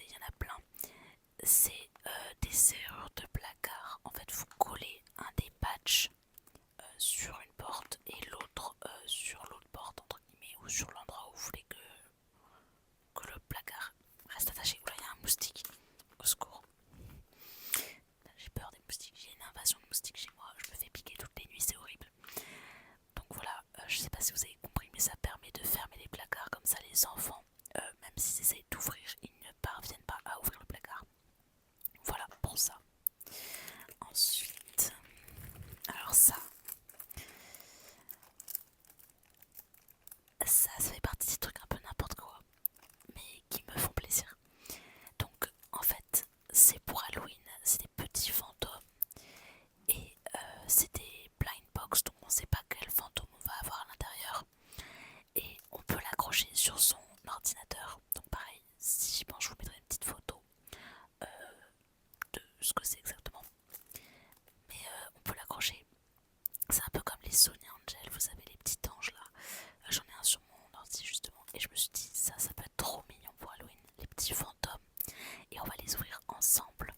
il y en a plein. C'est des serrures de placard. En fait, vous collez un des patchs sur une porte et l'autre sur l'autre porte, entre guillemets, ou sur l'endroit où vous voulez que le placard reste attaché. Oula, il y a un moustique. Au secours. J'ai peur des moustiques. J'ai une invasion de moustiques chez moi. Je me fais piquer toutes les nuits, c'est horrible. Donc voilà, je sais pas si vous avez compris, mais ça permet de fermer les placards. Comme ça, les enfants, même s'ils essayent d'ouvrir, ils ne parviennent pas à ouvrir le placard. Voilà pour ça. Ensuite, alors ça fait partie des trucs un peu n'importe quoi, mais qui me font plaisir. Donc en fait, c'est pour Halloween, c'est des petits fantômes et c'est des blind box, donc on sait pas quel fantôme on va avoir à l'intérieur et on peut l'accrocher sur son ordinateur. Donc pareil, si j'y pense, je vous mettrai une petite photo euh, de ce que c'est exactement. Mais on peut l'accrocher. C'est un peu comme les Sony Angel, vous savez, les petits anges là. J'en ai un sur mon ordi justement et je me suis dit ça peut être trop mignon pour Halloween, les petits fantômes, et on va les ouvrir ensemble.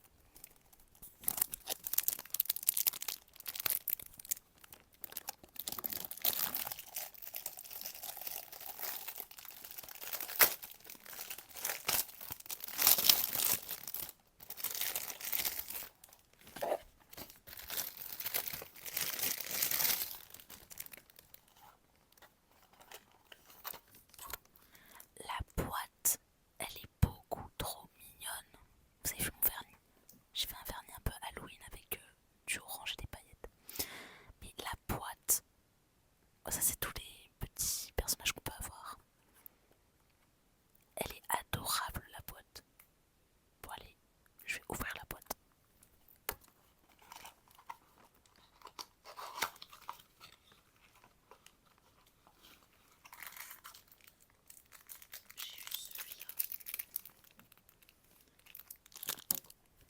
La boîte, elle est beaucoup trop mignonne. Vous avez vu mon vernis? J'ai fait un vernis un peu Halloween avec du orange et des paillettes. Mais la boîte, ça c'est tous les petits personnages qu'on peut avoir. Elle est adorable la boîte. Bon allez, je vais ouvrir la boîte.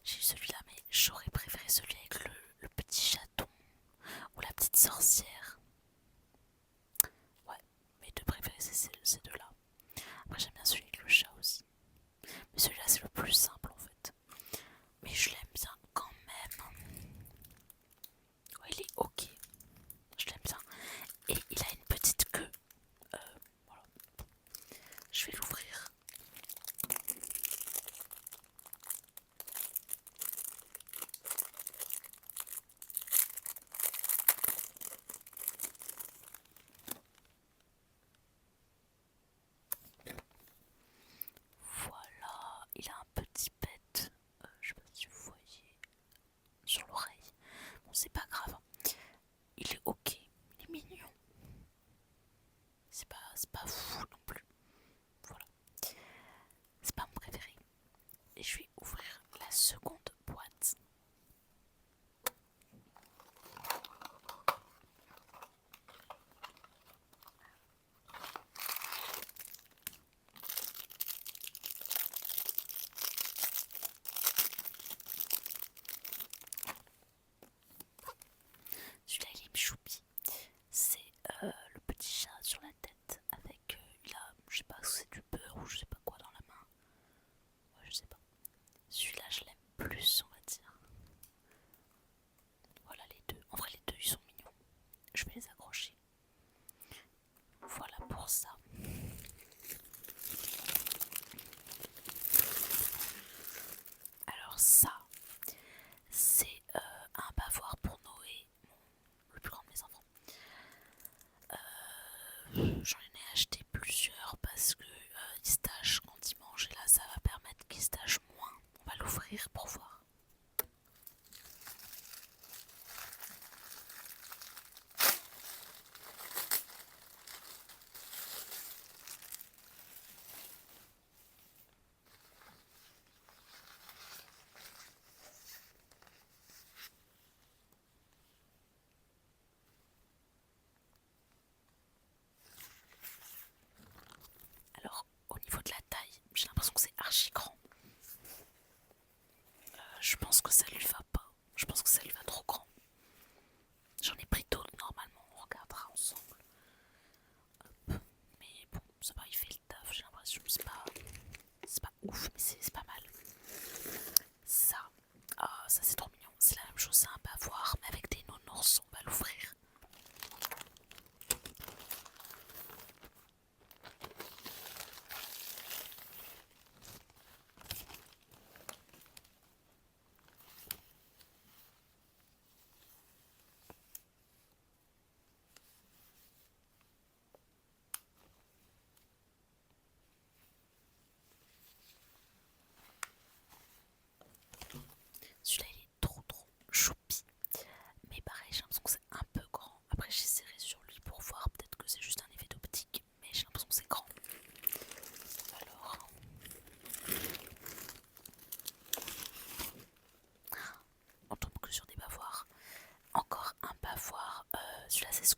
J'ai eu celui-là, mais j'aurais préféré celui avec le petit chaton ou la petite sorcière.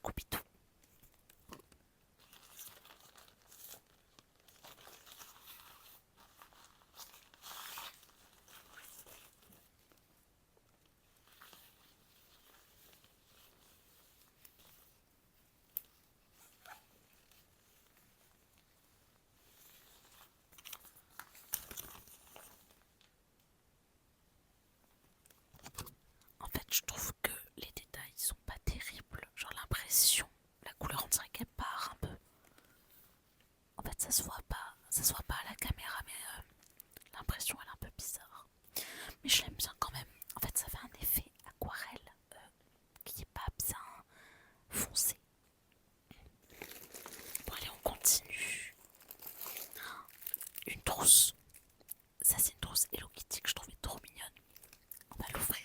Scooby-Doo. En fait, je trouve que les détails sont pas terribles. Genre l'impression, la couleur on dirait qu'elle part un peu. En fait, ça se voit pas à la caméra, mais l'impression elle est un peu bizarre. Mais je l'aime bien quand même. En fait, ça fait un effet aquarelle qui est pas bien foncé. Bon allez, on continue. Une trousse. Ça c'est une trousse Hello Kitty que je trouvais trop mignonne. On va l'ouvrir.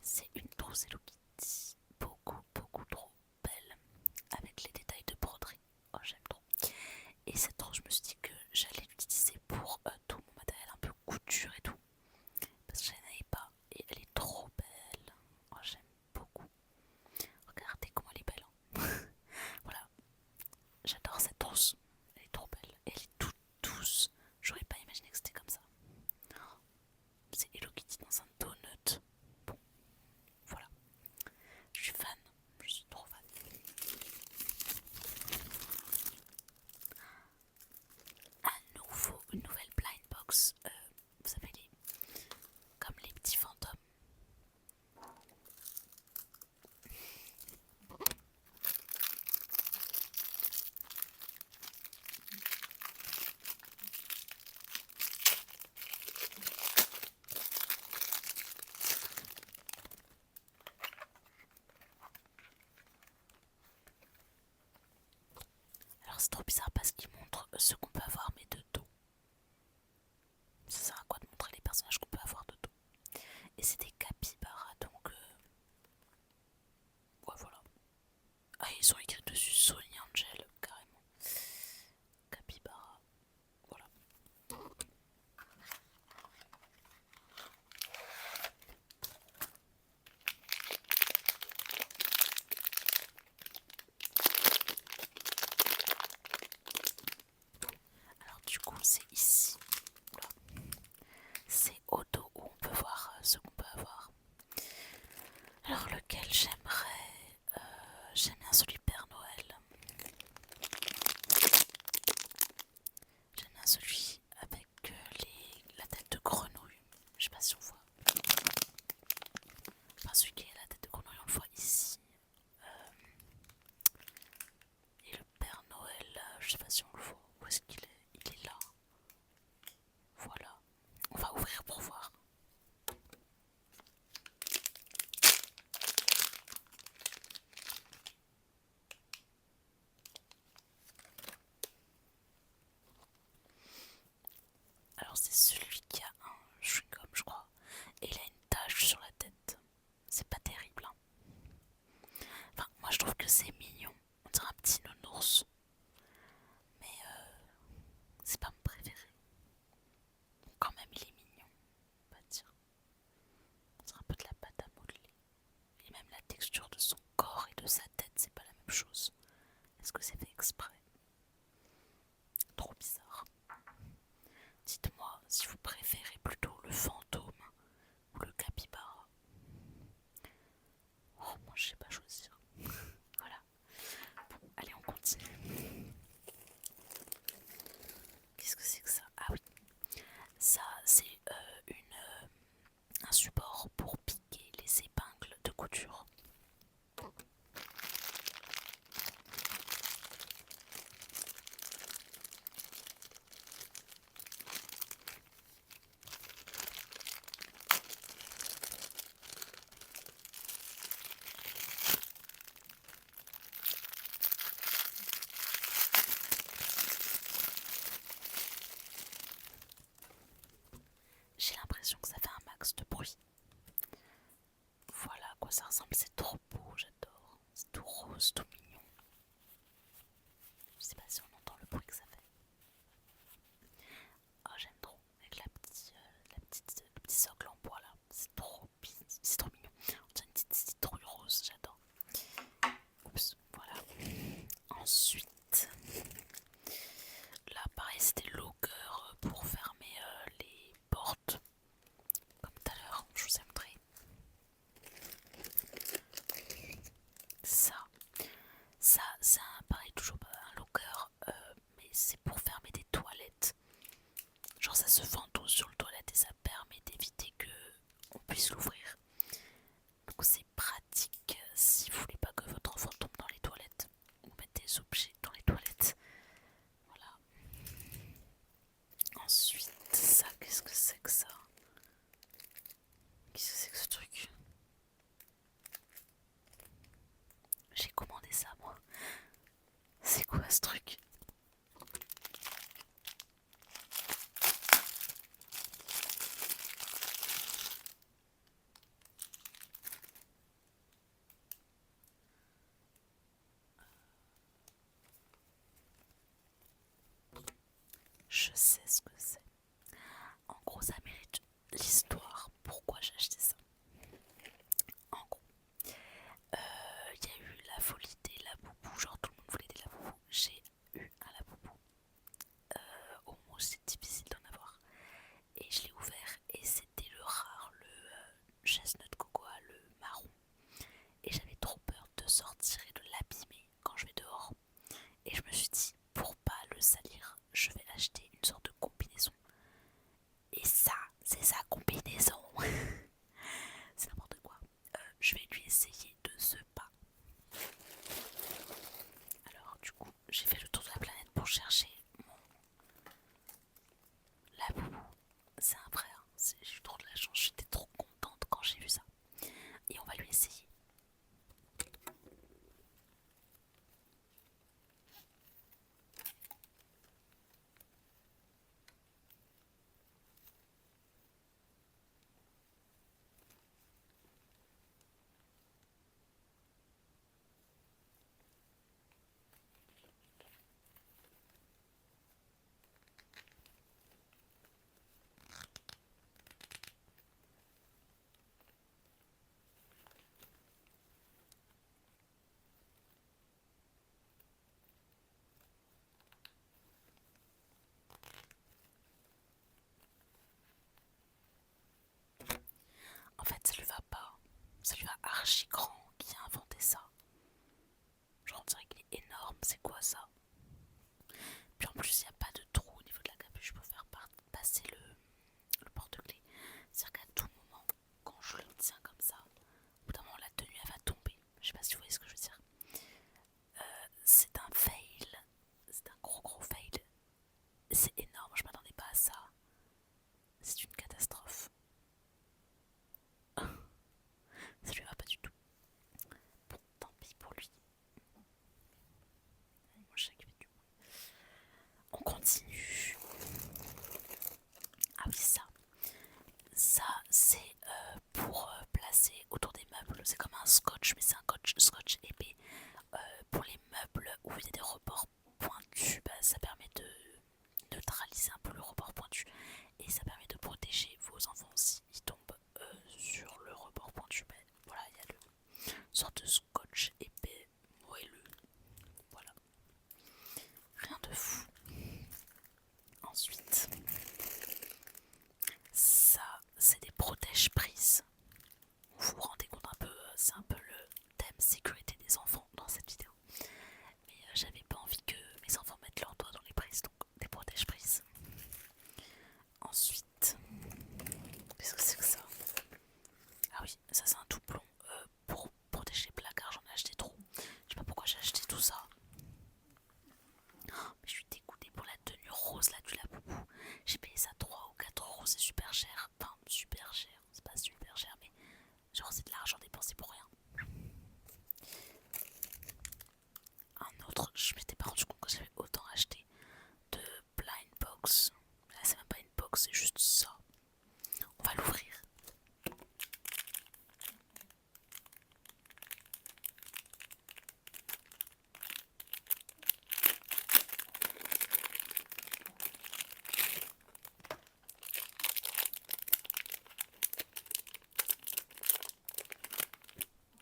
C'est une trousse Hello Kitty beaucoup trop belle avec les détails de broderie. Oh j'aime trop. Et cette trousse je me suis dit que j'allais l'utiliser pour tout mon matériel un peu couture et tout. Parce que je n'en avais pas et elle est trop belle. Oh j'aime beaucoup. Regardez comment elle est belle. Hein. Voilà, j'adore cette trousse. Elle est trop belle. Elle est toute douce. J'aurais pas imaginé que c'était comme ça. C'est Hello Kitty dans un donut. Bon, voilà. Je suis fan. Je suis trop fan. Une nouvelle blind box. Vous savez, comme les petits fantômes. Alors c'est trop bizarre parce qu'ils montrent ce qu'on peut avoir mais de dos. Ça sert à quoi de montrer les personnages qu'on peut avoir de dos? Et c'est des capybaras donc ouais voilà. Ah ils ont écrit dessus Sony Angel carrément. Capybara. Voilà. Alors du coup c'est ici. Voilà. C'est au dos où on peut voir ce qu'on peut avoir. Alors lequel j'aimerais j'aime bien celui Père Noël. J'aime bien celui avec la tête de grenouille. Je sais pas si on voit. Enfin celui qui est la tête de grenouille on le voit ici. Et le Père Noël, je sais pas si on le voit. Où est-ce qu'il est? Il est là. Voilà. On va ouvrir pour voir. Alors c'est celui qui a un chewing-gum je crois. Et il a une tache sur la tête. C'est pas terrible. Hein. Enfin moi je trouve que c'est mignon. On dirait un petit nounours. Mais Ensuite, là pareil c'était locker pour fermer les portes, comme tout à l'heure, je vous ai montré. Ça c'est pareil, toujours un locker, mais c'est pour fermer des toilettes. Genre ça se ventouse sur le toilette et ça permet d'éviter que on puisse l'ouvrir. Donc c'est pratique si vous voulez pas que votre enfant tombe dans les toilettes. Vous mettez des objets dans les toilettes. Voilà. Ensuite, ça, qu'est-ce que c'est que ça? Qu'est-ce que c'est que ce truc? J'ai commandé ça moi. C'est quoi ce truc? Je sais ce que c'est. En gros, ça mérite l'histoire. Pourquoi j'ai acheté ça? En gros, il y a eu la folie des laboubous. Genre tout le monde voulait des laboubous. J'ai eu un laboubou. Au moment où c'est difficile d'en avoir. Et je l'ai ouvert et c'était le rare, le chestnut cocoa, le marron. Et j'avais trop peur de sortir et de l'abîmer quand je vais dehors. Et je me suis dit, pour pas le salir, je vais acheter une sorte de combinaison. Et ça, c'est sa combinaison. C'est n'importe quoi. Je vais lui essayer de ce pas. Alors du coup, j'ai fait le tour de la planète pour chercher mon laboubou. C'est un vrai, hein. J'ai eu trop de la chance, j'étais trop contente quand j'ai vu ça. Et on va lui essayer. En fait, ça lui va pas. Ça lui va archi grand qui a inventé ça. Genre, on dirait qu'il est énorme. C'est quoi ça? Puis en plus, il n'y a pas de trou au niveau de la capuche. Je peux faire passer le porte-clés. C'est-à-dire qu'à tout moment, quand je le tiens comme ça, au bout d'un moment, la tenue elle va tomber. Je sais pas si vous voyez ce que je veux dire. C'est un fail. C'est un gros fail. C'est énorme. Je m'attendais pas à ça. C'est une catastrophe. Ça lui va pas du tout. Bon, tant pis pour lui. Mon chat qui fait du bruit. On continue. Ah oui, ça. Ça, c'est pour placer autour des meubles. C'est comme un scotch, mais c'est un scotch épais. Pour les meubles où il y a des rebords pointus, bah, ça permet de neutraliser un peu le rebord pointu. Et ça permet de protéger vos enfants si ils tombent sur le rebord pointu. Bah, voilà, il y a le sorte de scotch épais moelleux. Voilà. Rien de fou. Ensuite, ça, c'est des protège-prises. Vous vous rendez compte un peu, c'est un peu le thème sécurité des enfants dans cette vidéo. Mais j'avais pas envie que mes enfants mettent leurs doigts dans les prises, donc des protège-prises. Ensuite, qu'est-ce que c'est que ça? Ah oui, ça c'est un doublon pour protéger les placards, j'en ai acheté trop. Je sais pas pourquoi j'ai acheté tout ça. Oh, mais je suis dégoûtée pour la tenue rose là du laboubou. J'ai payé ça 3 ou 4 €, c'est super cher. Enfin, super cher, c'est pas super cher, mais genre c'est de l'argent dépensé pour rien. Un autre, je m'étais pas rendu compte que j'avais autant acheté de blind box. Là c'est même pas une box, c'est juste ça. On va l'ouvrir.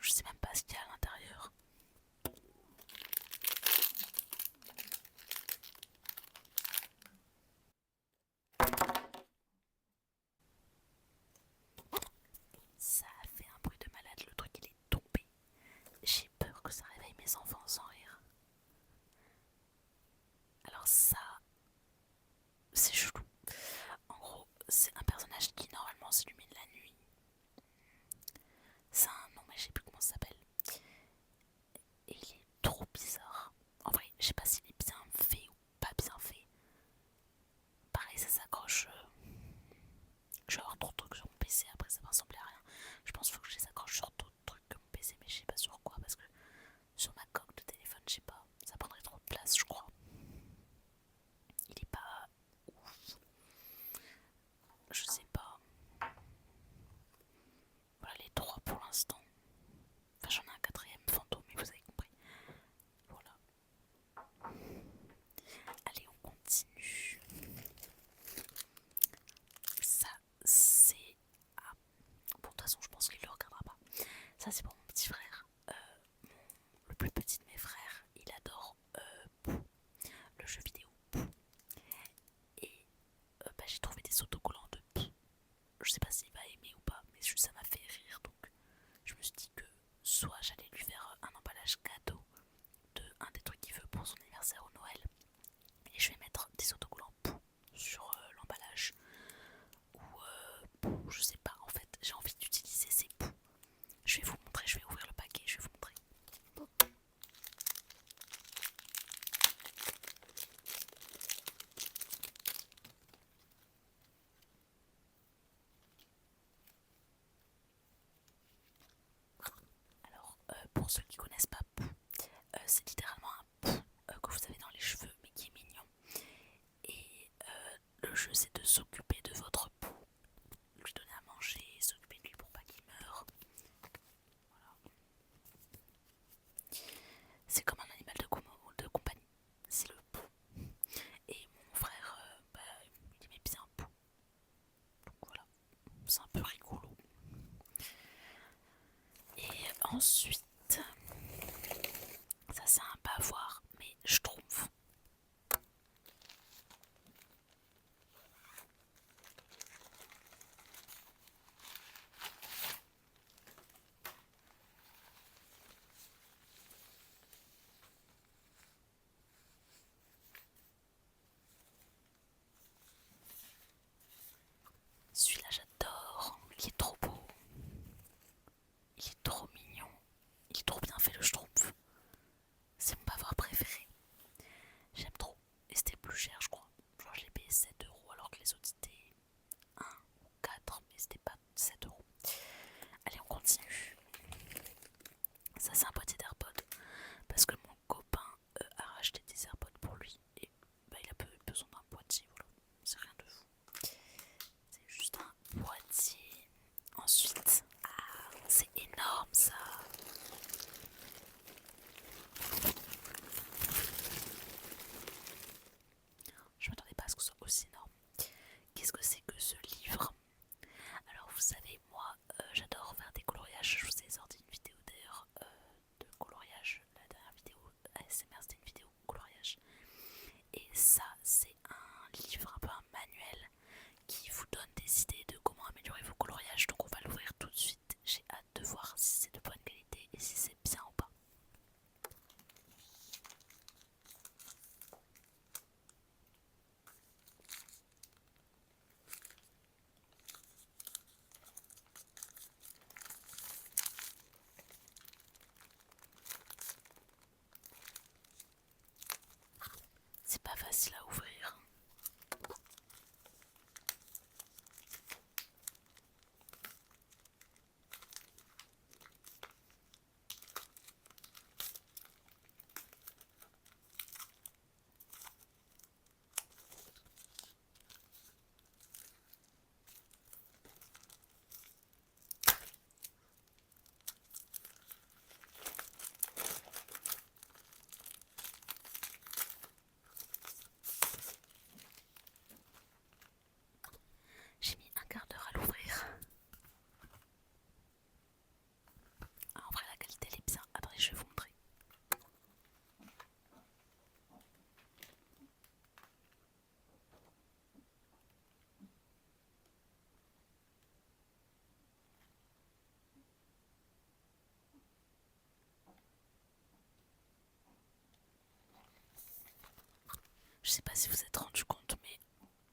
Je sais même pas ce qu'il y a à l'intérieur. mes enfants sans rire. Alors ça, c'est chelou. En gros, c'est un personnage qui normalement s'illumine la nuit. C'est un nom, mais je sais plus comment ça s'appelle. Et il est trop bizarre. En vrai, je sais pas s'il est bien fait ou pas bien fait. Pareil, ça s'accroche. Je vais avoir trop de trucs sur mon PC, après ça va ressembler à rien. Je pense qu'il faut que je les accroche sur d'autres trucs que mon PC, mais je sais pas sur quoi, parce que sur ma coque de téléphone, je sais pas, ça prendrait trop de place, je crois. Il est pas ouf. Je sais pas. Voilà les trois pour l'instant. Enfin, j'en ai un quatrième fantôme, mais vous avez compris. Voilà. Allez, on continue. Ça, c'est. Ah, bon, de toute façon, je pense qu'il le regardera pas. Ça, c'est pour mon petit frère. Le plus petit de mes frères, il adore Pou, le jeu vidéo Pou. Et j'ai trouvé des autocollants de Pou. Je sais pas s'il va aimer ou pas, mais juste ça m'a fait rire. Donc, je me suis dit que soit j'allais lui faire un emballage cadeau de un des trucs qu'il veut pour son anniversaire ou Noël, et je vais mettre des autocollants Pou sur l'emballage. Ou Pou, je sais pas, en fait, j'ai envie d'utiliser ces Pou. Je vais vous montrer, je vais ouvrir le paquet, je vais vous montrer. Alors, pour ceux qui connaissent pas Pou, c'est littéralement un Pou que vous avez dans les cheveux, mais qui est mignon. Et le jeu, c'est de s'occuper de votre Pou, lui donner à manger, s'occuper de lui pour pas qu'il meure. Voilà. C'est comme un animal de compagnie, c'est le Pou. Et mon frère, il aimait bien Pou. Donc voilà, c'est un peu rigolo. Et ensuite, ça c'est un bavoir, mais je trouve. Celui-là j'adore, il est trop beau, il est trop mignon, il est trop bien fait le schtroumpf. C'est mon bavoir préféré, j'aime trop. Et c'était plus cher je crois, genre je l'ai payé 7 € alors que les autres c'était 1 ou 4, mais c'était pas 7 €. Allez, on continue. Ça c'est un boîtier d'AirPods, parce que mon copain a racheté des AirPods pour lui, et il a besoin d'un boîtier, voilà, c'est rien de fou. C'est juste un boîtier. Ensuite, c'est énorme ça. Je m'attendais pas à ce que ce soit aussi énorme. Qu'est-ce que c'est que ce livre? Alors vous savez, moi j'adore faire des coloriages. Je vous ai sorti une vidéo d'ailleurs de coloriage. La dernière vidéo ASMR c'était une vidéo coloriage. Et ça c'est un livre, un peu un manuel qui vous donne des idées de comment améliorer vos coloriages. Donc on va l'ouvrir tout de suite. J'ai hâte de voir si c'est de bonne qualité et si c'est bien ou pas. C'est pas facile à ouvrir. sais pas si vous vous êtes rendu compte, mais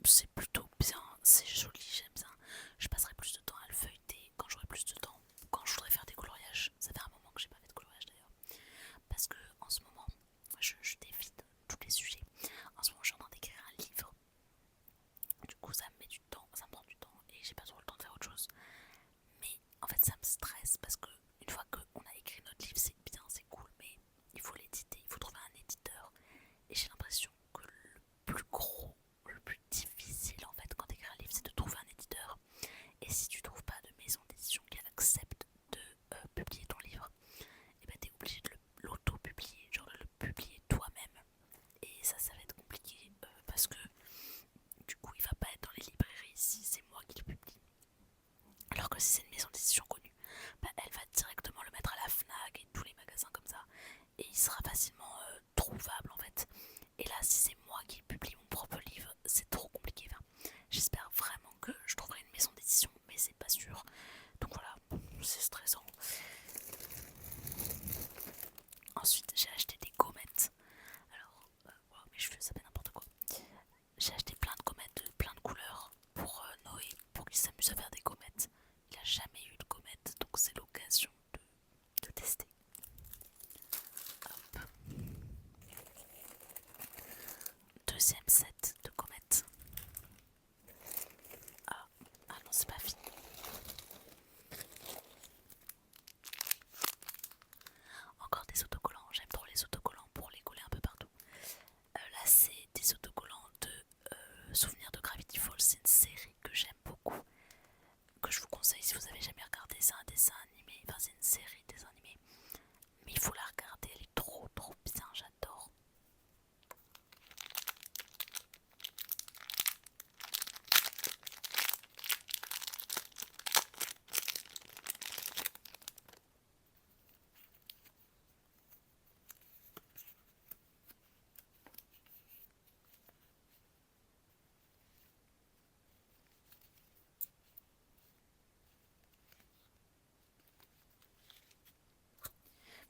c'est plutôt bien, c'est joli, j'aime bien. Je passerai plus de temps à le feuilleter quand j'aurai plus de temps, quand je voudrais faire des coloriages. Ça fait un moment que j'ai pas fait de coloriage d'ailleurs, parce que en ce moment, je dévide tous les sujets. En ce moment, je suis en train d'écrire un livre. Du coup, ça me met du temps, ça me prend du temps et j'ai pas trop le temps de faire autre chose. Mais en fait, ça me stresse parce que une fois qu'on a écrit notre livre, c'est bien, c'est cool, mais il faut l'éditer, il faut trouver un éditeur. Et j'ai l'impression que le plus gros, le plus difficile en fait quand tu écris un livre, c'est de trouver un éditeur. Et si tu trouves pas de maison d'édition qui accepte de publier ton livre, et ben t'es obligé de l'auto-publier, genre de le publier toi-même. Et ça va être compliqué parce que du coup il va pas être dans les librairies si c'est moi qui le publie. Alors que si c'est une maison d'édition connue, bah, elle va directement le mettre à la FNAC et tous les magasins comme ça. Et il sera facilement trouvable en fait. Et là, si c'est moi qui publie mon propre livre, c'est trop compliqué. Enfin, j'espère vraiment que je trouverai une maison d'édition, mais c'est pas sûr. Donc voilà, c'est stressant. Ensuite, j'ai acheté des gommettes. Alors, wow, mes cheveux, ça fait n'importe quoi. J'ai acheté plein de gommettes de plein de couleurs pour Noé, pour qu'il s'amuse à faire des gommettes. Il a jamais eu de gommettes, donc c'est l'occasion de tester. Hop. Deuxième set de gommettes. Ah non, c'est pas fini. Encore des autocollants, j'aime trop les autocollants pour les coller un peu partout. Là, c'est des autocollants de Souvenirs de Gravity Falls. C'est une série que j'aime beaucoup, que je vous conseille si vous avez jamais regardé. C'est un dessin animé, enfin c'est une série de dessins animés, mais il faut la regarder, elle est trop bien, j'adore.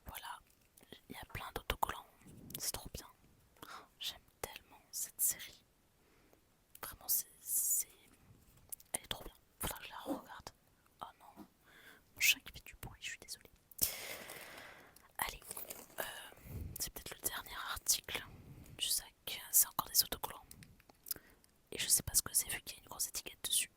Voilà, il y a plein d'autocollants, c'est trop bien. J'aime tellement cette série. Vraiment, elle est trop bien. Faudra que je la regarde. Oh non, mon chat qui fait du bruit, je suis désolée. Allez, c'est peut-être le dernier article du sac. C'est encore des autocollants. Et je sais pas ce que c'est vu qu'il y a une grosse étiquette dessus.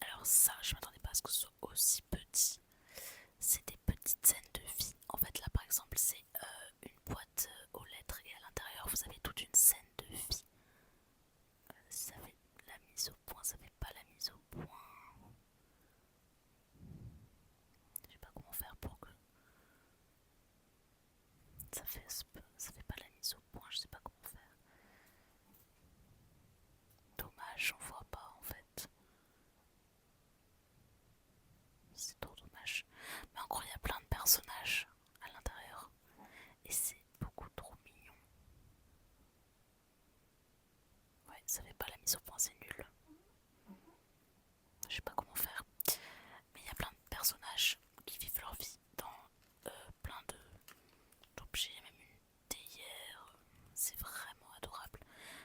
Alors ça, je m'attendais pas à ce que ce soit aussi petit. C'est des petites scènes de vie. En fait, là par exemple, c'est une boîte aux lettres et à l'intérieur, vous avez toute une scène de vie. Ça fait la mise au point, ça fait pas la mise au point. Je sais pas comment faire pour que ça fait pas la mise au point, je sais pas comment faire. Dommage, on voit pas en fait. C'est trop dommage. Mais encore, il y a plein de personnages à l'intérieur. Et c'est beaucoup trop mignon. Ouais, ça fait pas la mise au point, c'est nul. Je sais pas comment faire. Mais il y a plein de personnages qui vivent leur vie dans plein d'objets. Il y a même une théière. C'est vraiment adorable.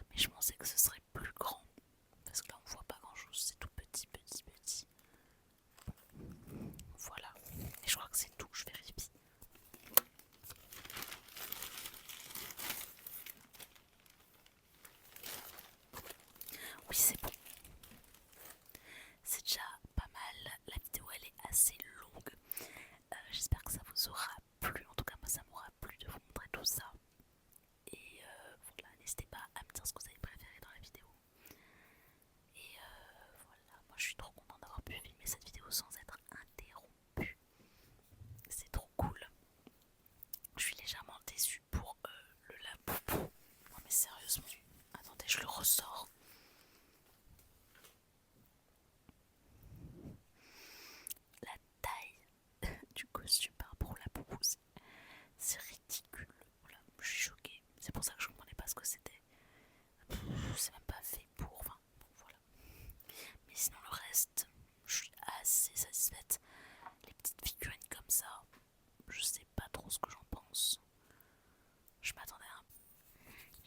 Mais je pensais que ce serait plus grand. Parce que là, on voit pas grand chose. C'est tout petit. Voilà. Et je crois que c'est tout. Je vérifie. Oui, c'est bon. C'est déjà pas mal. La vidéo, elle est assez longue. J'espère que ça vous aura plu. En tout cas, moi, ça m'aura plu de vous montrer tout ça. Et voilà, n'hésitez pas à me dire ce que vous avez préféré dans la vidéo. Et voilà, moi je suis trop contente d'avoir pu filmer cette vidéo sans être interrompue. C'est trop cool. Je suis légèrement déçue pour le laboubou. Non mais sérieusement, attendez, je le ressors.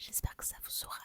J'espère que ça vous aura